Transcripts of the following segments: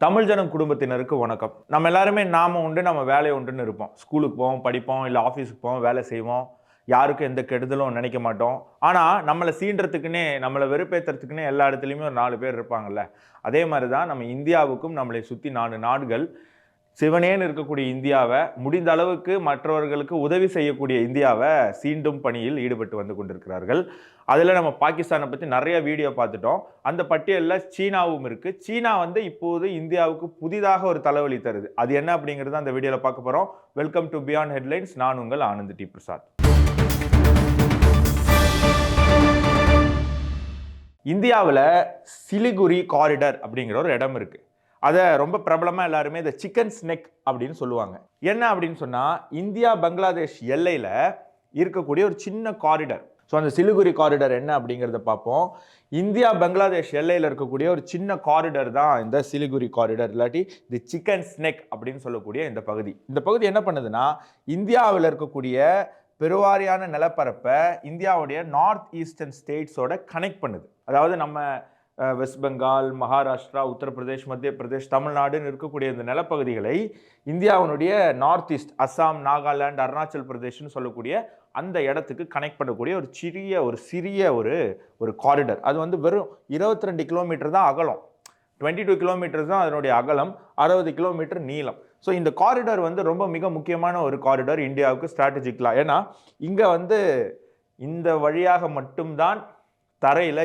தமிழ் ஜனம் குடும்பத்தினருக்கு வணக்கம். நம்ம எல்லாருமே நாம உண்டு, நம்ம வேலை உண்டுன்னு இருப்போம். ஸ்கூலுக்கு போவோம், படிப்போம், இல்லை ஆஃபீஸுக்கு போவோம், வேலை செய்வோம். யாருக்கும் எந்த கெடுதலும் நினைக்க மாட்டோம். ஆனால் நம்மளை சீன்றதுக்குன்னே, நம்மளை வெறுப்பேற்றுறதுக்குன்னே எல்லா இடத்துலையுமே ஒரு 4 பேர் இருப்பாங்கல்ல. அதே மாதிரி தான் நம்ம இந்தியாவுக்கும் நம்மளை சுற்றி 4 நாடுகள் சிவனேன்னு இருக்கக்கூடிய இந்தியாவை, முடிந்த அளவுக்கு மற்றவர்களுக்கு உதவி செய்யக்கூடிய இந்தியாவை சீண்டும் பணியில் ஈடுபட்டு வந்து கொண்டிருக்கிறார்கள். அதில் நம்ம பாகிஸ்தானை பற்றி நிறைய வீடியோ பார்த்துட்டோம். அந்த பட்டியலில் சீனாவும் இருக்குது. சீனா வந்து இப்போது இந்தியாவுக்கு புதிதாக ஒரு தலைவலி தருது. அது என்ன அப்படிங்கிறது அந்த வீடியோவில் பார்க்க போகிறோம். Welcome to beyond headlines. நான் உங்கள் ஆனந்த் டி பிரசாத். இந்தியாவில் சிலிகுரி காரிடர் அப்படிங்கிற ஒரு இடம் இருக்குது. அதை ரொம்ப பிரபலமாக எல்லாருமே இந்த சிக்கன் ஸ்னெக் அப்படின்னு சொல்லுவாங்க. என்ன அப்படின்னு சொன்னால், இந்தியா பங்களாதேஷ் எல்லையில் இருக்கக்கூடிய ஒரு சின்ன காரிடர். ஸோ அந்த சிலிகுரி காரிடர் என்ன அப்படிங்கிறத பார்ப்போம். இந்தியா பங்களாதேஷ் எல்லையில் இருக்கக்கூடிய ஒரு சின்ன காரிடர் தான் இந்த சிலிகுரி காரிடர், இல்லாட்டி தி சிக்கன் ஸ்னெக் அப்படின்னு சொல்லக்கூடிய இந்த பகுதி. இந்த பகுதி என்ன பண்ணுதுன்னா, இந்தியாவில் இருக்கக்கூடிய பெருவாரியான நிலப்பரப்பை இந்தியாவுடைய நார்த் ஈஸ்டர்ன் ஸ்டேட்ஸோட கனெக்ட் பண்ணுது. அதாவது நம்ம வெஸ்ட் பெங்கால், மகாராஷ்டிரா, உத்தரப்பிரதேஷ், மத்திய பிரதேஷ், தமிழ்நாடுன்னு இருக்கக்கூடிய இந்த நிலப்பகுதிகளை இந்தியாவினுடைய நார்த் ஈஸ்ட், அஸ்ஸாம், நாகாலாந்து, அருணாச்சல் பிரதேஷ்னு சொல்லக்கூடிய அந்த இடத்துக்கு கனெக்ட் பண்ணக்கூடிய ஒரு சிறிய ஒரு காரிடர். அது வந்து வெறும் 22 கிலோமீட்டர் தான் அகலம், 22 கிலோமீட்டர் தான் அதனுடைய அகலம், 60 கிலோமீட்டர் நீளம். ஸோ இந்த காரிடர் வந்து ரொம்ப மிக முக்கியமான ஒரு காரிடர் இந்தியாவுக்கு ஸ்ட்ராட்டஜிக்கலாக. ஏன்னா இங்கே வந்து இந்த வழியாக மட்டும்தான் தரையில்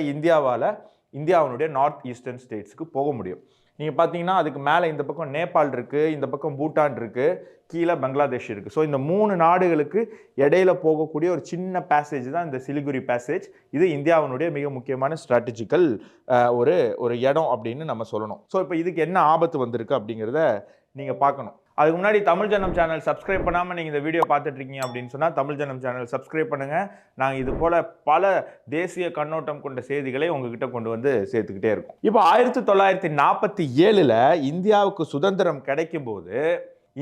இந்தியாவினுடைய நார்த் ஈஸ்டர்ன் ஸ்டேட்ஸுக்கு போக முடியும். நீங்கள் பார்த்தீங்கன்னா அதுக்கு மேலே இந்த பக்கம் நேபாள் இருக்குது, இந்த பக்கம் பூட்டான் இருக்குது, கீழே பங்களாதேஷ் இருக்குது. ஸோ இந்த 3 நாடுகளுக்கு இடையில போகக்கூடிய ஒரு சின்ன பேசேஜ் தான் இந்த சிலிகுரி பேசேஜ். இது இந்தியாவினுடைய மிக முக்கியமான ஸ்ட்ராட்டஜிக்கல் ஒரு இடம் அப்படின்னு நம்ம சொல்லணும். ஸோ இப்போ இதுக்கு என்ன ஆபத்து வந்திருக்கு அப்படிங்கிறத நீங்கள் பார்க்கணும். அதுக்கு முன்னாடி தமிழ் ஜனம் சேனல் சப்ஸ்கிரைப் பண்ணாமல் நீங்கள் இந்த வீடியோ பார்த்துட்டு இருக்கீங்க அப்படின்னு சொன்னால் தமிழ் ஜனம் சேனல் சப்ஸ்கிரைப் பண்ணுங்கள். நாங்கள் இது போல் பல தேசிய கண்ணோட்டம் கொண்ட செய்திகளை உங்ககிட்ட கொண்டு வந்து சேர்த்துக்கிட்டே இருக்கோம். இப்போ 1947 இந்தியாவுக்கு சுதந்திரம் கிடைக்கும் போது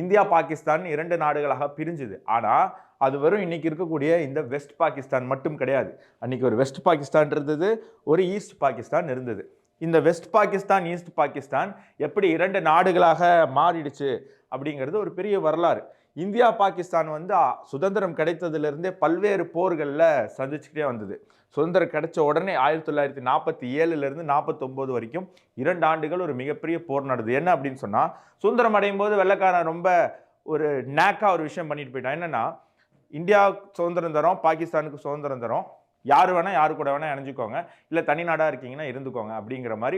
இந்தியா பாகிஸ்தான் 2 நாடுகளாக பிரிஞ்சுது. ஆனால் அது வெறும் இன்னைக்கு இருக்கக்கூடிய இந்த வெஸ்ட் பாகிஸ்தான் மட்டும் கிடையாது. அன்னைக்கு ஒரு வெஸ்ட் பாகிஸ்தான் இருந்தது, ஒரு ஈஸ்ட் பாகிஸ்தான் இருந்தது. இந்த வெஸ்ட் பாகிஸ்தான், ஈஸ்ட் பாகிஸ்தான் எப்படி 2 நாடுகளாக மாறிடுச்சு அப்படிங்கிறது ஒரு பெரிய வரலாறு. இந்தியா பாகிஸ்தான் வந்து சுதந்திரம் கிடைத்ததுலேருந்தே பல்வேறு போர்களில் சந்திச்சுக்கிட்டே வந்தது. சுதந்திரம் கிடைச்ச உடனே 1947 49 வரைக்கும் 2 ஆண்டுகள் ஒரு மிகப்பெரிய போர் நடந்தது. என்ன அப்படின்னு சொன்னால், சுதந்திரம் அடையும் போது வெள்ளைக்காரன் ரொம்ப ஒரு ஒரு விஷயம் பண்ணிட்டு போயிட்டான். என்னன்னா, இந்தியா சுதந்திரம் தரோம், பாகிஸ்தானுக்கு சுதந்திரம் தரோம், யார் வேணால் யாரு கூட வேணால் இணைஞ்சிக்கோங்க, இல்லை தனி நாடாக இருக்கீங்கன்னா இருந்துக்கோங்க அப்படிங்கிற மாதிரி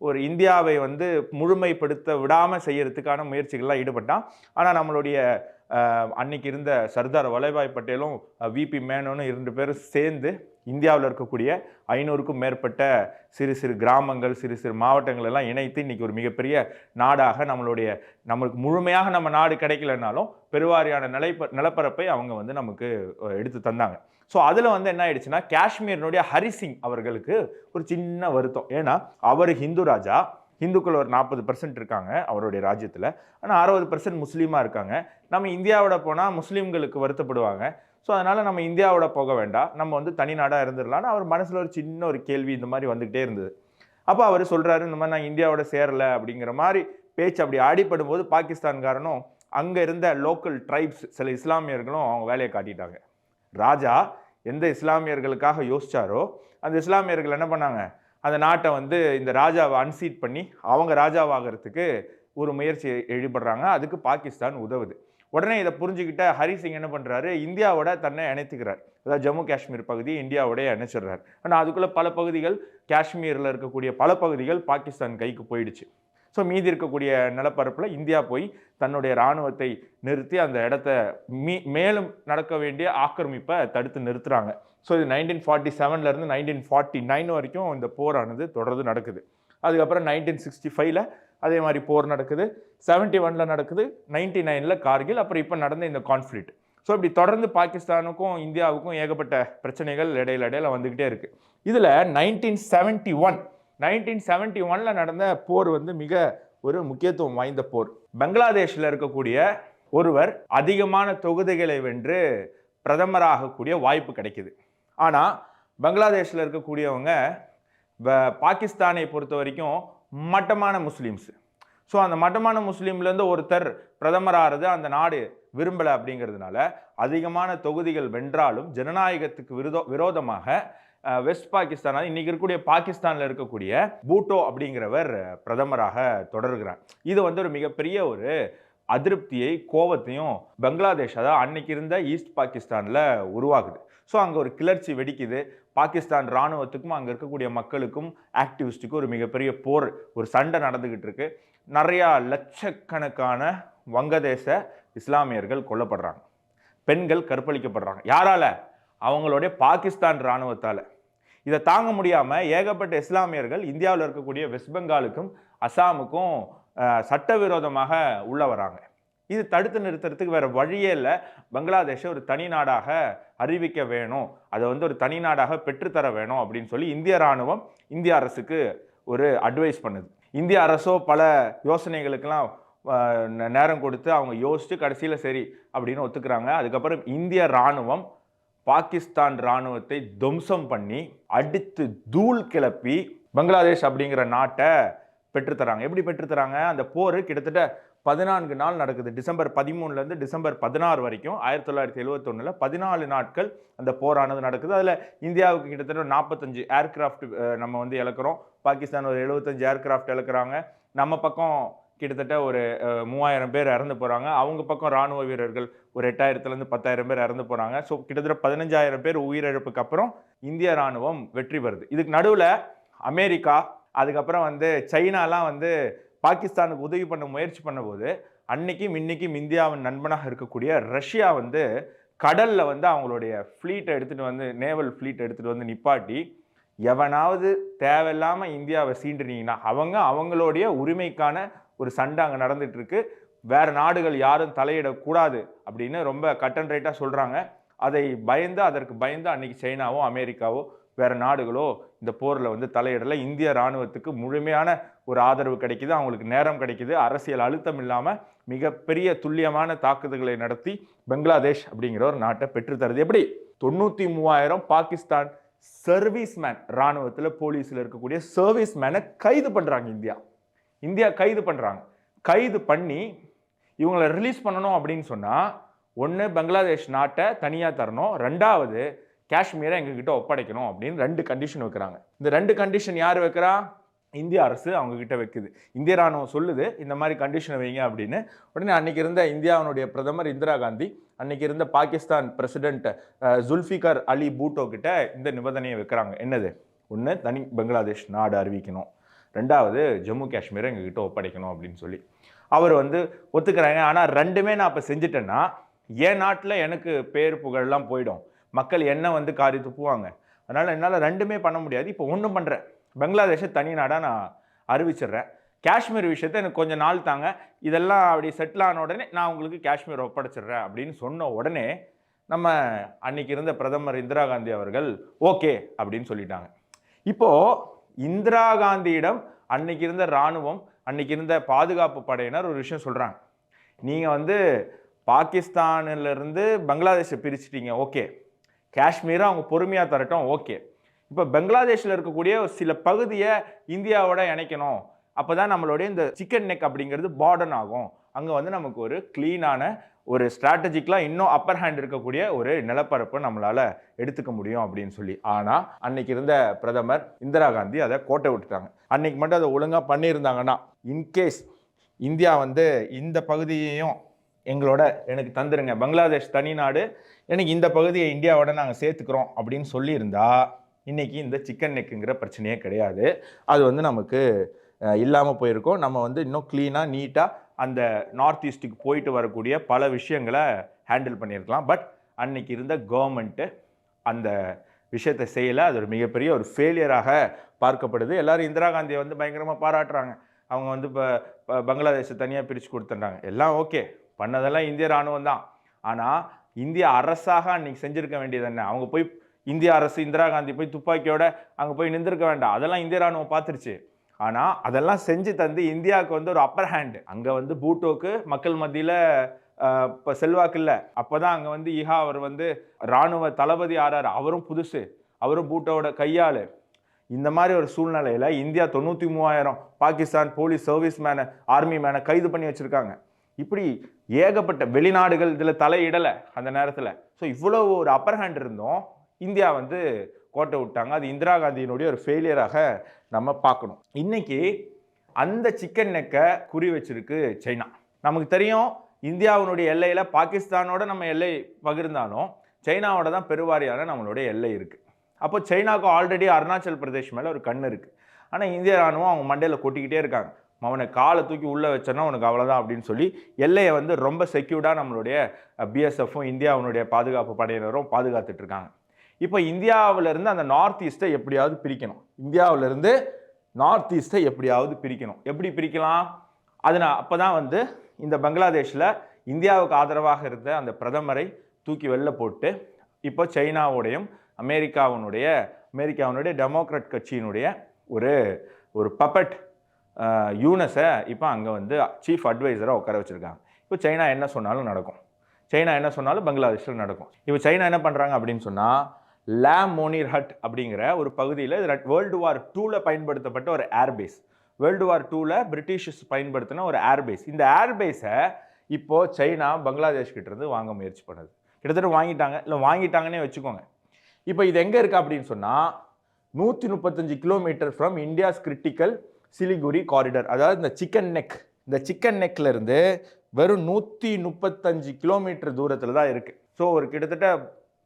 ஒரு இந்தியாவை வந்து முழுமைப்படுத்த விடாமல் செய்யறதுக்கான முயற்சிகள்லாம் ஈடுபட்டான். ஆனால் நம்மளுடைய அன்னைக்கு இருந்த சர்தார் வல்லபாய் பட்டேலும் விபி மேனனும் 2 பேரும் சேர்ந்து இந்தியாவில் இருக்கக்கூடிய 500க்கும் மேற்பட்ட சிறு கிராமங்கள், சிறு மாவட்டங்கள் எல்லாம் இணைத்து இன்னைக்கு ஒரு மிகப்பெரிய நாடாக நம்மளுக்கு முழுமையாக நம்ம நாடு கிடைக்கலனாலும் பெருவாரியான நிலப்பரப்பை அவங்க வந்து நமக்கு எடுத்து தந்தாங்க. ஸோ அதில் வந்து என்ன ஆயிடுச்சுன்னா, காஷ்மீரினுடைய ஹரிசிங் அவர்களுக்கு ஒரு சின்ன வருத்தம். ஏன்னா அவர் ஹிந்து ராஜா, ஹிந்துக்கள் ஒரு 40% இருக்காங்க அவருடைய ராஜ்யத்தில், ஆனால் 60% முஸ்லீமாக இருக்காங்க. நம்ம இந்தியாவோட போனால் முஸ்லீம்களுக்கு வருத்தப்படுவாங்க. ஸோ அதனால் நம்ம இந்தியாவோட போக வேண்டாம், நம்ம வந்து தனி நாடாக இருந்துடலான்னு அவர் மனசில் ஒரு சின்ன கேள்வி இந்த மாதிரி வந்துக்கிட்டே இருந்தது. அப்போ அவர் சொல்கிறாரு, இந்த மாதிரி நான் இந்தியாவோட சேரலை அப்படிங்கிற மாதிரி பேச்சு அப்படி அடிப்படும் போது பாகிஸ்தான்காரனும் அங்கே இருந்த லோக்கல் ட்ரைப்ஸ் சில இஸ்லாமியர்களும் அவங்க வேலையை காட்டிட்டாங்க. ராஜா எந்த இஸ்லாமியர்களுக்காக யோசிச்சாரோ அந்த இஸ்லாமியர்கள் என்ன பண்ணாங்க, அந்த நாட்டை வந்து இந்த ராஜாவை அன்சீட் பண்ணி அவங்க ராஜாவாகிறதுக்கு ஒரு முயற்சி ஈடுபடுறாங்க. அதுக்கு பாகிஸ்தான் உதவுது. உடனே இதை புரிஞ்சுக்கிட்ட ஹரிசிங் என்ன பண்ணுறாரு, இந்தியாவோட தன்னை இணைத்துக்கிறார். அதாவது ஜம்மு காஷ்மீர் பகுதியை இந்தியாவோடய இணைச்சிடுறாரு. ஆனால் அதுக்குள்ளே பல பகுதிகள், காஷ்மீரில் இருக்கக்கூடிய பல பகுதிகள் பாகிஸ்தான் கைக்கு போயிடுச்சு. ஸோ மீதி இருக்கக்கூடிய நிலப்பரப்பில் இந்தியா போய் தன்னுடைய இராணுவத்தை நிறுத்தி அந்த இடத்த மேலும் நடக்க வேண்டிய ஆக்கிரமிப்பை தடுத்து நிறுத்துறாங்க. ஸோ இது 1947 1949 வரைக்கும் இந்த போரானது தொடர்ந்து நடக்குது. அதுக்கப்புறம் 1965 அதே மாதிரி போர் நடக்குது, 71 நடக்குது, 99 கார்கில், அப்புறம் இப்போ நடந்த இந்த கான்ஃப்ளிக்ட். ஸோ இப்படி தொடர்ந்து பாகிஸ்தானுக்கும் இந்தியாவுக்கும் ஏகப்பட்ட பிரச்சனைகள் இடையில வந்துக்கிட்டே இருக்கு. இதில் 1971 நடந்த போர் வந்து மிக ஒரு முக்கியத்துவம் வாய்ந்த போர். பங்களாதேஷில் இருக்கக்கூடிய ஒருவர் அதிகமான தொகுதிகளை வென்று பிரதமராகக்கூடிய வாய்ப்பு கிடைக்குது. ஆனால் பங்களாதேஷில் இருக்கக்கூடியவங்க பாகிஸ்தானை பொறுத்த வரைக்கும் மட்டமான முஸ்லீம்ஸ். ஸோ அந்த மட்டமான முஸ்லீம்லேருந்து ஒருத்தர் பிரதமர் ஆகிறது அந்த நாடு விரும்பலை அப்படிங்கிறதுனால அதிகமான தொகுதிகள் வென்றாலும் ஜனநாயகத்துக்கு விரோதமாக வெஸ்ட் பாகிஸ்தான், இன்னைக்கு இருக்கக்கூடிய பாகிஸ்தானில் இருக்கக்கூடிய பூட்டோ அப்படிங்கிறவர் பிரதமராக தொடர்கிறார். இது வந்து ஒரு மிகப்பெரிய ஒரு அதிருப்தியை, கோபத்தையும் பங்களாதேஷ், அதாவது அன்னைக்கு இருந்த ஈஸ்ட் பாகிஸ்தானில் உருவாகுது. ஸோ அங்கே ஒரு கிளர்ச்சி வெடிக்குது. பாகிஸ்தான் இராணுவத்துக்கும் அங்கே இருக்கக்கூடிய மக்களுக்கும் ஆக்டிவிஸ்ட்டுக்கும் ஒரு மிகப்பெரிய போர், ஒரு சண்டை நடந்துக்கிட்டு இருக்கு. நிறையா லட்சக்கணக்கான வங்கதேச இஸ்லாமியர்கள் கொல்லப்படுறாங்க, பெண்கள் கற்பழிக்கப்படுறாங்க. யாரால? அவங்களுடைய பாகிஸ்தான் இராணுவத்தால். இதை தாங்க முடியாமல் ஏகப்பட்ட இஸ்லாமியர்கள் இந்தியாவில் இருக்கக்கூடிய வெஸ்ட் பெங்காலுக்கும் அசாமுக்கும் சட்டவிரோதமாக உள்ள வராங்க. இது தடுத்து நிறுத்துறதுக்கு வேற வழியே இல்லை. பங்களாதேஷை ஒரு தனி நாடாக அறிவிக்க வேணும், அதை வந்து ஒரு தனி நாடாக பெற்றுத்தர வேணும் அப்படின்னு சொல்லி இந்திய இராணுவம் இந்திய அரசுக்கு ஒரு அட்வைஸ் பண்ணுது. இந்திய அரசோ பல யோசனைகளுக்கெல்லாம் நேரம் கொடுத்து அவங்க யோசித்து கடைசியில் சரி அப்படின்னு ஒத்துக்கிறாங்க. அதுக்கப்புறம் இந்திய இராணுவம் பாகிஸ்தான் இராணுவத்தை துவம்சம் பண்ணி அடித்து தூள் கிளப்பி பங்களாதேஷ் அப்படிங்கிற நாட்டை பெற்றுத்தராங்க. எப்படி பெற்றுத்தராங்க? அந்த போர் கிட்டத்தட்ட 14 நாள் நடக்குது. டிசம்பர் 13 டிசம்பர் 16 வரைக்கும் 1971 14 நாட்கள் அந்த போரானது நடக்குது. அதில் இந்தியாவுக்கு கிட்டத்தட்ட 45 ஏர்கிராஃப்ட் நம்ம வந்து இழக்கிறோம். பாகிஸ்தான் ஒரு 75 ஏர்கிராஃப்ட் இழக்கிறாங்க. நம்ம பக்கம் கிட்டத்தட்ட ஒரு 3000 பேர் இறந்து போகிறாங்க. அவங்க பக்கம் இராணுவ வீரர்கள் ஒரு 8000 10,000 பேர் இறந்து போகிறாங்க. ஸோ கிட்டத்தட்ட 15,000 பேர் உயிரிழப்புக்கு அப்புறம் இந்திய இராணுவம் வெற்றி பெறுது. இதுக்கு நடுவில் அமெரிக்கா, அதுக்கப்புறம் வந்து சைனாலாம் வந்து பாகிஸ்தானுக்கு உதவி பண்ண முயற்சி பண்ணும்போது அன்னைக்கும் இன்னைக்கும் இந்தியாவின் நண்பனாக இருக்கக்கூடிய ரஷ்யா வந்து கடலில் வந்து அவங்களுடைய ஃப்ளீட்டை எடுத்துகிட்டு வந்து, நேவல் ஃப்ளீட் எடுத்துகிட்டு வந்து நிப்பாட்டி, எவனாவது தேவையில்லாமல் இந்தியாவை சீண்டுனீங்கன்னா அவங்களுடைய உரிமைக்கான ஒரு சண்டை அங்கே நடந்துட்டு இருக்கு, வேற நாடுகள் யாரும் தலையிடக்கூடாது அப்படின்னு ரொம்ப கட் அண்ட் ரைட்டாக சொல்கிறாங்க. அதை பயந்து, அதற்கு பயந்து அன்னைக்கு சைனாவோ அமெரிக்காவோ வேற நாடுகளோ இந்த போரில் வந்து தலையிடலை. இந்திய இராணுவத்துக்கு முழுமையான ஒரு ஆதரவு கிடைக்குது, அவங்களுக்கு நேரம் கிடைக்குது, அரசியல் அழுத்தம் இல்லாமல் மிகப்பெரிய துல்லியமான தாக்குதல்களை நடத்தி பங்களாதேஷ் அப்படிங்கிற ஒரு நாட்டை பெற்றுத்தருது. எப்படி? 93,000 பாகிஸ்தான் சர்வீஸ் மேன், இராணுவத்தில் போலீஸில் இருக்கக்கூடிய சர்வீஸ் மேனை கைது பண்ணுறாங்க. இந்தியா கைது பண்ணுறாங்க. கைது பண்ணி இவங்களை ரிலீஸ் பண்ணணும் அப்படின்னு சொன்னால், ஒன்று பங்களாதேஷ் நாட்டை தனியாக தரணும், ரெண்டாவது காஷ்மீரை எங்ககிட்ட ஒப்படைக்கணும் அப்படின்னு 2 கண்டிஷன் வைக்கிறாங்க. இந்த 2 கண்டிஷன் யார் வைக்கிறா? இந்திய அரசு அவங்க கிட்ட வைக்குது. இந்திய ராணுவம் சொல்லுது இந்த மாதிரி கண்டிஷனை வைங்க அப்படின்னு. உடனே அன்னைக்கு இருந்த இந்தியாவுடைய பிரதமர் இந்திரா காந்தி அன்னைக்கு இருந்த பாகிஸ்தான் பிரசிடென்ட் ஜுல்ஃபிகர் அலி பூட்டோ கிட்ட இந்த நிபந்தனையை வைக்கிறாங்க. என்னது? ஒன்று, தனி பங்களாதேஷ் நாடு அறிவிக்கணும், ரெண்டாவது ஜம்மு காஷ்மீரை எங்ககிட்ட ஒப்படைக்கணும் அப்படின்னு சொல்லி அவர் வந்து ஒத்துக்கிறாங்க. ஆனால் ரெண்டுமே நான் இப்போ செஞ்சுட்டேன்னா என் நாட்டில் எனக்கு பேர் புகழெல்லாம் போயிடும், மக்கள் என்ன வந்து காரி துப்புவாங்க. அதனால் என்னால் ரெண்டுமே பண்ண முடியாது. இப்போ ஒன்றும் பண்ணுறேன், பங்களாதேஷை தனி நாடாக நான் அறிவிச்சிடுறேன். காஷ்மீர் விஷயத்தை எனக்கு கொஞ்சம் நாள் தாங்க, இதெல்லாம் அப்படி செட்டில் ஆன உடனே நான் உங்களுக்கு காஷ்மீர் ஒப்படைச்சிடுறேன் அப்படின்னு சொன்ன உடனே நம்ம அன்னைக்கு இருந்த பிரதமர் இந்திரா காந்தி அவர்கள் ஓகே அப்படின்னு சொல்லிட்டாங்க. இப்போது இந்திரா காந்தியிடம் அன்னைக்கு இருந்த இராணுவம், அன்னைக்கு இருந்த பாதுகாப்பு படையினர் ஒரு விஷயம் சொல்கிறாங்க. நீங்கள் வந்து பாகிஸ்தானிலிருந்து பங்களாதேஷை பிரிச்சிட்டீங்க, ஓகே, காஷ்மீரை அவங்க பொறுமையாக தரட்டும், ஓகே. இப்போ பங்களாதேஷில் இருக்கக்கூடிய சில பகுதியை இந்தியாவோட இணைக்கணும், அப்போ தான் நம்மளுடைய இந்த சிக்கன் நெக் அப்படிங்கிறது பார்டன் ஆகும், அங்கே வந்து நமக்கு ஒரு க்ளீனான ஒரு ஸ்ட்ராட்டஜிக்கலாக இன்னும் அப்பர் ஹேண்ட் இருக்கக்கூடிய ஒரு நிலப்பரப்பை நம்மளால் எடுத்துக்க முடியும் அப்படின்னு சொல்லி. ஆனால் அன்னைக்கு இருந்த பிரதமர் இந்திரா காந்தி அதை கோட்டை விட்டுட்டாங்க. அன்னைக்கு மட்டும் அதை ஒழுங்காக பண்ணியிருந்தாங்கன்னா, இன்கேஸ் இந்தியா வந்து இந்த பகுதியையும் எங்களோட எனக்கு தந்துருங்க, பங்களாதேஷ் தனி நாடு, எனக்கு இந்த பகுதியை இந்தியாவோட நாங்கள் சேர்த்துக்கிறோம் அப்படின்னு சொல்லியிருந்தா இன்றைக்கி இந்த சிக்கன் நெக்குங்கிற பிரச்சனையே கிடையாது. அது வந்து நமக்கு இல்லாமல் போயிருக்கோம். நம்ம வந்து இன்னும் க்ளீனாக நீட்டாக அந்த நார்த் ஈஸ்ட்டுக்கு போயிட்டு வரக்கூடிய பல விஷயங்களை ஹேண்டில் பண்ணியிருக்கலாம். பட் அன்னைக்கு இருந்த கவர்மெண்ட்டு அந்த விஷயத்தை செய்யலை. அது ஒரு மிகப்பெரிய ஒரு ஃபெயிலியராக பார்க்கப்படுது. எல்லோரும் இந்திரா காந்தியை வந்து பயங்கரமாக பாராட்டுறாங்க. அவங்க வந்து இப்போ பங்களாதேஷை தனியாக பிரித்து கொடுத்துட்டாங்க, எல்லாம் ஓகே, பண்ணதெல்லாம் இந்திய இராணுவம் தான். ஆனால் இந்திய அரசாக அன்றைக்கி செஞ்சுருக்க வேண்டியது என்ன? அவங்க போய் இந்திய அரசு, இந்திரா காந்தி போய் துப்பாக்கியோட அங்கே போய் நின்றுருக்க வேண்டாம், அதெல்லாம் இந்திய இராணுவம் பார்த்துருச்சு. ஆனால் அதெல்லாம் செஞ்சு தந்து இந்தியாவுக்கு வந்து ஒரு அப்பர் ஹேண்டு, அங்கே வந்து பூட்டோக்கு மக்கள் மத்தியில் இப்போ செல்வாக்கு இல்லை. அப்போ தான் அங்கே வந்து ஈஹா அவர் வந்து இராணுவ தளபதி ஆறார், அவரும் புதுசு, அவரும் பூட்டோட கையாள். இந்த மாதிரி ஒரு சூழ்நிலையில் இந்தியா 93,000 பாகிஸ்தான் போலீஸ் சர்வீஸ் மேனை ஆர்மி மேனை கைது பண்ணி வச்சுருக்காங்க. இப்படி ஏகப்பட்ட வெளிநாடுகள் இதில் தலையிடலை அந்த நேரத்தில். ஸோ இவ்வளோ ஒரு அப்பர் ஹேண்ட் இருந்தோம் இந்தியா வந்து கோட்டை விட்டாங்க. அது இந்திரா காந்தியினுடைய ஒரு ஃபெயிலியராக நம்ம பார்க்கணும். இன்னைக்கு அந்த சிக்கன் நெக்கை குறி வச்சிருக்கு சைனா. நமக்கு தெரியும் இந்தியாவினுடைய எல்லையில் பாகிஸ்தானோட நம்ம எல்லை பகிர்ந்தாலும் சைனாவோட தான் பெருவாரியான நம்மளுடைய எல்லை இருக்குது. அப்போ சைனாவுக்கு ஆல்ரெடி அருணாச்சல் பிரதேஷ் மேலே ஒரு கண் இருக்குது. ஆனால் இந்திய ராணுவம் அவங்க மண்டையில் கொட்டிக்கிட்டே இருக்காங்க. அவனை காலை தூக்கி உள்ளே வச்சோன்னா உனக்கு அவ்வளோதான் அப்படின்னு சொல்லி எல்லையை வந்து ரொம்ப செக்யூர்டாக நம்மளுடைய பிஎஸ்எஃப்பும் இந்தியாவினுடைய பாதுகாப்பு படையினரும் பாதுகாத்துட்டு இருக்காங்க. இப்போ இந்தியாவிலேருந்து அந்த நார்த் ஈஸ்ட்டை எப்படியாவது பிரிக்கணும். இந்தியாவிலேருந்து நார்த் ஈஸ்ட்டை எப்படியாவது பிரிக்கணும். எப்படி பிரிக்கலாம்? அப்போ தான் வந்து இந்த பங்களாதேஷில் இந்தியாவுக்கு ஆதரவாக இருந்த அந்த பிரதமரை தூக்கி வெளில போட்டு இப்போ சைனாவுடையும் அமெரிக்காவுடைய டெமோக்ராட் கட்சியினுடைய ஒரு பப்பட் யூனஸை இப்போ அங்கே வந்து சீஃப் அட்வைசராக உட்கார வச்சுருக்காங்க. இப்போ சைனா என்ன சொன்னாலும் நடக்கும். சைனா என்ன சொன்னாலும் பங்களாதேஷில் நடக்கும். இப்போ சைனா என்ன பண்ணுறாங்க அப்படின்னு சொன்னால் லாம் மோனிர் ஹட் அப்படிங்கிற ஒரு பகுதியில் வேர்ல்டு வார் 2ல் பயன்படுத்தப்பட்ட ஒரு ஏர்பேஸ். வேர்ல்டு வார் 2ல் பிரிட்டிஷஸ் பயன்படுத்தின ஒரு ஏர்பேஸ். இந்த ஏர்பேஸை இப்போது சைனா பங்களாதேஷ் கிட்டேருந்து வாங்க முயற்சி பண்ணுது. கிட்டத்தட்ட வாங்கிட்டாங்கன்னே வச்சுக்கோங்க. இப்போ இது எங்கே இருக்குது அப்படின்னு சொன்னால் 135 kilometre from India's critical Siliguri corridor. அதாவது இந்த சிக்கன் நெக்லேருந்து வெறும் 135 கிலோமீட்டர் தூரத்தில் தான் இருக்குது. ஸோ ஒரு கிட்டத்தட்ட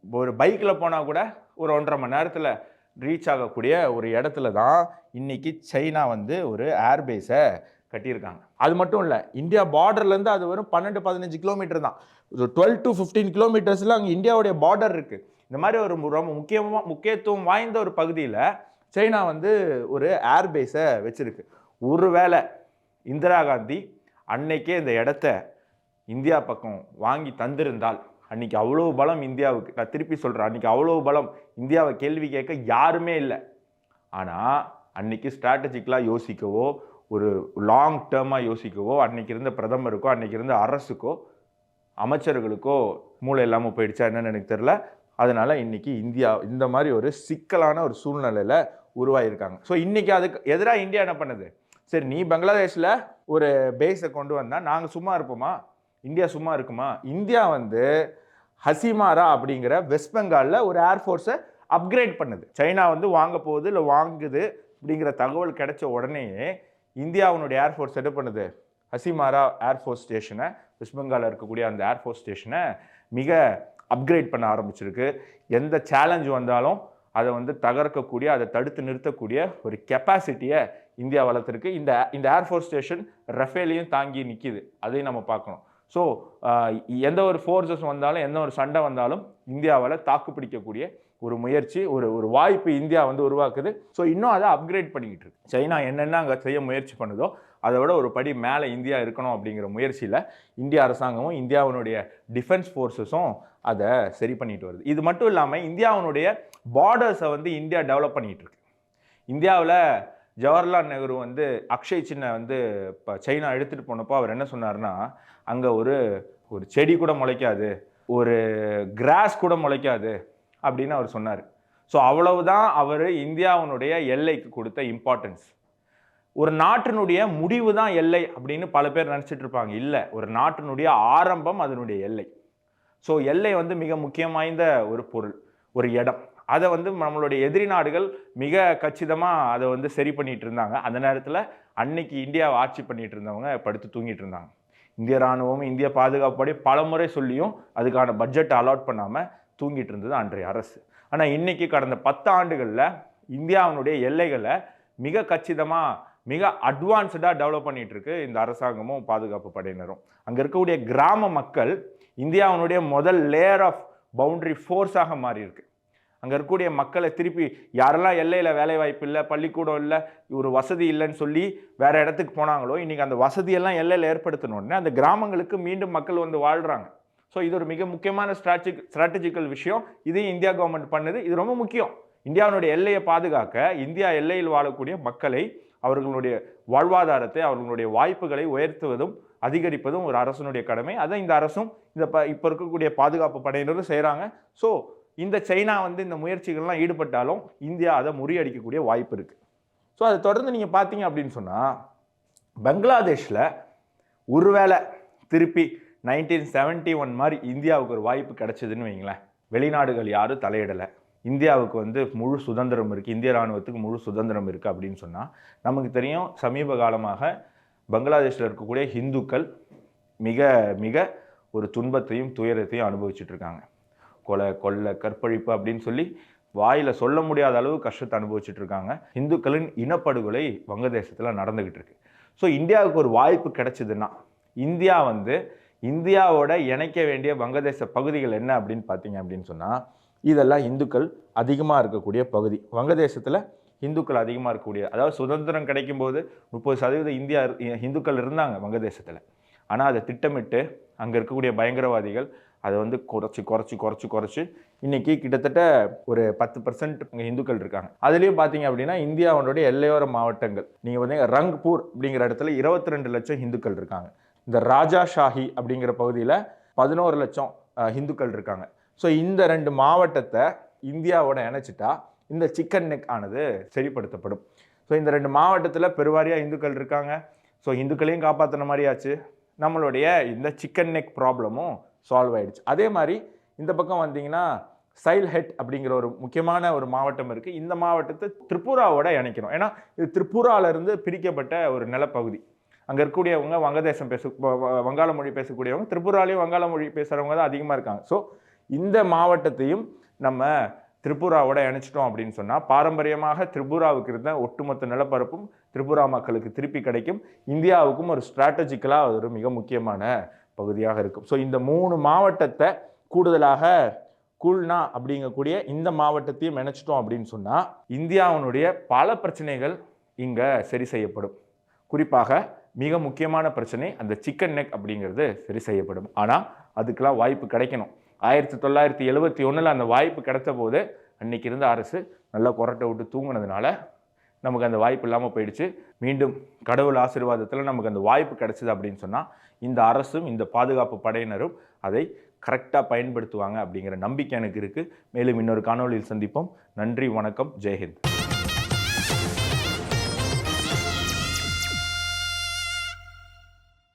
ஒரு பைக்கில் போனால் கூட ஒரு 1.5 மணி நேரத்தில் ரீச் ஆகக்கூடிய ஒரு இடத்துல தான் இன்னைக்கு சைனா வந்து ஒரு ஏர்பேஸை கட்டியிருக்காங்க. அது மட்டும் இல்லை, இந்தியா பார்டர்லேருந்து அது வெறும் 12-15 கிலோமீட்டர் தான். 12 to 15 கிலோமீட்டர்ஸில் அங்கே இந்தியாவுடைய பார்டர் இருக்குது. இந்த மாதிரி ஒரு ரொம்ப முக்கியத்துவம் வாய்ந்த ஒரு பகுதியில் சைனா வந்து ஒரு ஏர்பேஸை வச்சுருக்கு. ஒருவேளை இந்திரா காந்தி அன்னைக்கே இந்த இடத்த இந்தியா பக்கம் வாங்கி தந்திருந்தால் அன்றைக்கி அவ்வளோ பலம் இந்தியாவுக்கு. நான் திருப்பி சொல்கிறேன், அன்றைக்கி அவ்வளோ பலம் இந்தியாவை கேள்வி கேட்க யாருமே இல்லை. ஆனால் அன்றைக்கி ஸ்ட்ராட்டஜிக்கலாக யோசிக்கவோ ஒரு லாங் டேர்மாக யோசிக்கவோ அன்றைக்கி இருந்த பிரதமருக்கோ அன்றைக்கி இருந்த அரசுக்கோ அமைச்சர்களுக்கோ மூளை இல்லாமல் போயிடுச்சா என்னன்னு எனக்கு தெரில. அதனால் இன்றைக்கி இந்தியா இந்த மாதிரி ஒரு சிக்கலான ஒரு சூழ்நிலையில் உருவாகியிருக்காங்க. ஸோ இன்றைக்கி அதுக்கு எதிராக இந்தியா என்ன பண்ணுது? சரி, நீ பங்களாதேஷில் ஒரு பேஸை கொண்டு வந்தால் நாங்கள் சும்மா இருப்போமா? இந்தியா சும்மா இருக்குமா? இந்தியா வந்து ஹசிமாரா அப்படிங்கிற வெஸ்ட் பெங்காலில் ஒரு ஏர்ஃபோர்ஸை அப்கிரேட் பண்ணுது. சைனா வந்து வாங்க போகுது இல்லை வாங்குது அப்படிங்கிற தகவல் கிடைச்ச உடனேயே இந்தியாவுடைய ஏர்ஃபோர்ஸ் என்ன பண்ணுது? ஹசிமாரா ஏர்ஃபோர்ஸ் ஸ்டேஷனை, வெஸ்ட் பெங்காலில் இருக்கக்கூடிய அந்த ஏர்ஃபோர்ஸ் ஸ்டேஷனை மிக அப்கிரேட் பண்ண ஆரம்பிச்சிருக்கு. எந்த சேலஞ்சு வந்தாலும் அதை வந்து தகர்க்கக்கூடிய, அதை தடுத்து நிறுத்தக்கூடிய ஒரு கெப்பாசிட்டியை இந்தியா வளர்த்துருக்கு. இந்த ஏர்ஃபோர்ஸ் ஸ்டேஷன் ரஃபேலையும் தாங்கி நிற்கிது. அதையும் நம்ம பார்க்கணும். ஸோ எந்த ஒரு ஃபோர்ஸஸ் வந்தாலும், எந்த ஒரு சண்டை வந்தாலும் இந்தியாவால் தாக்கு பிடிக்கக்கூடிய ஒரு முயற்சி, ஒரு வாய்ப்பு இந்தியா வந்து உருவாக்குது. ஸோ இன்னும் அதை அப்கிரேட் பண்ணிக்கிட்டு இருக்கு. சைனா என்னென்ன அங்கே செய்ய முயற்சி பண்ணுதோ அதை விட ஒரு படி மேலே இந்தியா இருக்கணும் அப்படிங்கிற முயற்சியில் இந்திய அரசாங்கமும் இந்தியாவினுடைய டிஃபென்ஸ் ஃபோர்ஸஸும் அதை சரி பண்ணிட்டு வருது. இது மட்டும் இல்லாமல் இந்தியாவினுடைய பார்டர்ஸை வந்து இந்தியா டெவலப் பண்ணிகிட்டு இருக்கு. இந்தியாவில் ஜவஹர்லால் நேரு வந்து அக்ஷய் சின்ன வந்து இப்போ சைனா எடுத்துகிட்டு போனப்போ அவர் என்ன சொன்னார்னா, அங்கே ஒரு செடி கூட முளைக்காது, ஒரு கிராஸ் கூட முளைக்காது அப்படின்னு அவர் சொன்னார். ஸோ அவ்வளவுதான் அவர் இந்தியாவினுடைய எல்லைக்கு கொடுத்த இம்பார்ட்டன்ஸ். ஒரு நாட்டினுடைய முடிவு தான் எல்லை அப்படின்னு பல பேர் நினச்சிட்டு இருப்பாங்க. இல்லை, ஒரு நாட்டினுடைய ஆரம்பம் அதனுடைய எல்லை. ஸோ எல்லை வந்து மிக முக்கியம் வாய்ந்த ஒரு பொருள், ஒரு இடம். அதை வந்து நம்மளுடைய எதிரி நாடுகள் மிக கச்சிதமாக அதை வந்து சரி பண்ணிட்டு இருந்தாங்க. அந்த நேரத்தில் அன்னைக்கு இந்தியாவை ஆட்சி பண்ணிட்டு இருந்தவங்க படுத்து தூங்கிட்டு இருந்தாங்க. இந்திய இராணுவமும் இந்திய பாதுகாப்போடைய பல முறை சொல்லியும் அதுக்கான பட்ஜெட்டை அலாட் பண்ணாமல் தூங்கிட்டு இருந்தது அன்றைய அரசு. ஆனால் இன்னைக்கு கடந்த 10 ஆண்டுகளில் இந்தியாவினுடைய எல்லைகளை மிக கச்சிதமாக, மிக அட்வான்ஸ்டாக டெவலப் பண்ணிட்டு இருக்கு இந்த அரசாங்கமும் பாதுகாப்பு படையினரும். அங்கே இருக்கக்கூடிய கிராம மக்கள் இந்தியாவினுடைய முதல் லேயர் ஆஃப் பவுண்டரி ஃபோர்ஸாக மாறி இருக்கு. அங்கே இருக்கக்கூடிய மக்களை திருப்பி யாரெல்லாம் எல்லையில் வேலை வாய்ப்பு இல்லை, பள்ளிக்கூடம் இல்லை, ஒரு வசதி இல்லைன்னு சொல்லி வேற இடத்துக்கு போனாங்களோ, இன்னைக்கு அந்த வசதியெல்லாம் எல்லையில் ஏற்படுத்தணுன்னே அந்த கிராமங்களுக்கு மீண்டும் மக்கள் வந்து வாழ்கிறாங்க. ஸோ இது ஒரு மிக முக்கியமான ஸ்ட்ராட்டஜிக்கல் விஷயம். இதையும் இந்தியா கவர்மெண்ட் பண்ணுது. இது ரொம்ப முக்கியம். இந்தியாவினுடைய எல்லையை பாதுகாக்க, இந்தியா எல்லையில் வாழக்கூடிய மக்களை, அவர்களுடைய வாழ்வாதாரத்தை, அவர்களுடைய வாய்ப்புகளை உயர்த்துவதும் அதிகரிப்பதும் ஒரு அரசனுடைய கடமை. அதை இந்த அரசும் இப்போ இருக்கக்கூடிய பாதுகாப்பு படையினரும் செய்கிறாங்க. ஸோ இந்த சைனா வந்து இந்த முயற்சிகள்லாம் ஈடுபட்டாலும் இந்தியா அதை முறியடிக்கக்கூடிய வாய்ப்பு இருக்குது. ஸோ அதை தொடர்ந்து நீங்கள் பார்த்தீங்க அப்படின்னு சொன்னால் பங்களாதேஷில் ஒருவேளை திருப்பி 1971 மாதிரி இந்தியாவுக்கு ஒரு வாய்ப்பு கிடைச்சதுன்னு வைங்களேன், வெளிநாடுகள் யாரும் தலையிடலை, இந்தியாவுக்கு வந்து முழு சுதந்திரம் இருக்குது, இந்திய இராணுவத்துக்கு முழு சுதந்திரம் இருக்குது அப்படின்னு சொன்னால், நமக்கு தெரியும் சமீப காலமாக பங்களாதேஷில் இருக்கக்கூடிய இந்துக்கள் மிக மிக ஒரு துன்பத்தையும் துயரத்தையும் அனுபவிச்சுட்டு இருக்காங்க. கொலை, கொள்ளை, கற்பழிப்பு அப்படின்னு சொல்லி வாயில் சொல்ல முடியாத அளவு கஷ்டத்தை அனுபவிச்சுட்டு இருக்காங்க. இந்துக்களின் இனப்படுகொலை வங்கதேசத்தில் நடந்துக்கிட்டு இருக்கு. ஸோ இந்தியாவுக்கு ஒரு வாய்ப்பு கிடைச்சதுன்னா, இந்தியா வந்து இந்தியாவோட இணைக்க வேண்டிய வங்கதேச பகுதிகள் என்ன அப்படின்னு பார்த்தீங்க அப்படின்னு சொன்னால், இதெல்லாம் இந்துக்கள் அதிகமாக இருக்கக்கூடிய பகுதி. வங்கதேசத்தில் இந்துக்கள் அதிகமாக இருக்கக்கூடிய, அதாவது சுதந்திரம் கிடைக்கும்போது 30% இந்துக்கள் இருந்தாங்க வங்கதேசத்தில். ஆனால் அதை திட்டமிட்டு அங்கே இருக்கக்கூடிய பயங்கரவாதிகள் அதை வந்து குறைச்சி இன்னைக்கு கிட்டத்தட்ட ஒரு 10% இங்கே இந்துக்கள் இருக்காங்க. அதுலேயும் பார்த்தீங்க அப்படின்னா இந்தியாவுடைய எல்லையோர மாவட்டங்கள் நீங்கள் வந்து ரங்பூர் அப்படிங்கிற இடத்துல 22 லட்சம் இந்துக்கள் இருக்காங்க. இந்த ராஜா ஷாஹி அப்படிங்கிற பகுதியில் 11 லட்சம் இந்துக்கள் இருக்காங்க. ஸோ இந்த 2 மாவட்டத்தை இந்தியாவோட இணைச்சிட்டா இந்த சிக்கன் நெக் ஆனது சரிப்படுத்தப்படும். ஸோ இந்த 2 மாவட்டத்தில் பெருவாரியாக இந்துக்கள் இருக்காங்க. ஸோ இந்துக்களையும் காப்பாற்றின மாதிரியாச்சு, நம்மளுடைய இந்த சிக்கன் நெக் ப்ராப்ளமும் சால்வ் ஆயிடுச்சு. அதே மாதிரி இந்த பக்கம் வந்தீங்கன்னா சைல்ஹெட் அப்படிங்கிற ஒரு முக்கியமான ஒரு மாவட்டம் இருக்குது. இந்த மாவட்டத்தை திரிபுராவோட இணைக்கணும். ஏன்னா இது திரிபுராவிலிருந்து பிரிக்கப்பட்ட ஒரு நிலப்பகுதி. அங்கே இருக்கக்கூடியவங்க வங்காள மொழி பேசக்கூடியவங்க, திரிபுராலையும் வங்காள மொழி பேசுகிறவங்க தான் அதிகமாக இருக்காங்க. ஸோ இந்த மாவட்டத்தையும் நம்ம திரிபுராவோட இணைச்சிட்டோம் அப்படின்னு சொன்னால், பாரம்பரியமாக திரிபுராவுக்கு இருந்த ஒட்டுமொத்த நிலப்பரப்பும் திரிபுரா மக்களுக்கு திருப்பி கிடைக்கும். இந்தியாவுக்கும் ஒரு ஸ்ட்ராட்டஜிக்கலாக ஒரு மிக முக்கியமான பகுதியாக இருக்கும். ஸோ இந்த 3 மாவட்டத்தை கூடுதலாக குல்னா அப்படிங்கக்கூடிய இந்த மாவட்டத்தையும் இணைச்சிட்டோம் அப்படின்னு சொன்னால், இந்தியாவினுடைய பல பிரச்சனைகள் இங்கே சரி செய்யப்படும். குறிப்பாக மிக முக்கியமான பிரச்சனை அந்த சிக்கன் நெக் அப்படிங்கிறது சரி செய்யப்படும். ஆனால் அதுக்கெல்லாம் வாய்ப்பு கிடைக்கணும். 1971 அந்த வாய்ப்பு கிடைச்ச போது அன்னைக்கு இருந்த அரசு நல்லா கொரட்டை விட்டு தூங்கினதுனால நமக்கு அந்த வாய்ப்பு இல்லாமல் போயிடுச்சு. மீண்டும் கடவுள் ஆசீர்வாதத்தில் நமக்கு அந்த வாய்ப்பு கிடைச்சது அப்படின்னு சொன்னால், இந்த அரசும் இந்த பாதுகாப்பு படையினரும் அதை கரெக்டாக பயன்படுத்துவாங்க அப்படிங்கிற நம்பிக்கை எனக்கு இருக்குது. மேலும் இன்னொரு காணொலியில் சந்திப்போம். நன்றி, வணக்கம், ஜெய்ஹிந்த்.